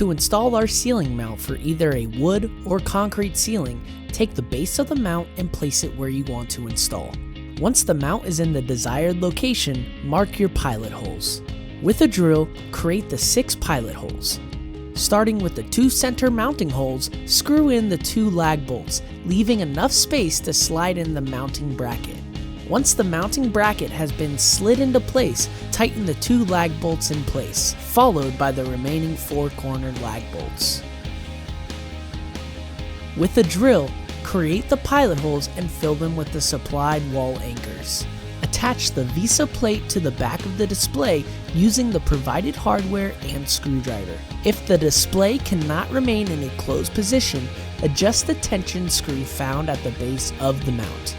To install our ceiling mount for either a wood or concrete ceiling, take the base of the mount and place it where you want to install. Once the mount is in the desired location, mark your pilot holes. With a drill, create the 6 pilot holes. Starting with the 2 center mounting holes, screw in the 2 lag bolts, leaving enough space to slide in the mounting bracket. Once the mounting bracket has been slid into place, tighten the 2 lag bolts in place, followed by the remaining 4 cornered lag bolts. With a drill, create the pilot holes and fill them with the supplied wall anchors. Attach the Visa plate to the back of the display using the provided hardware and screwdriver. If the display cannot remain in a closed position, adjust the tension screw found at the base of the mount.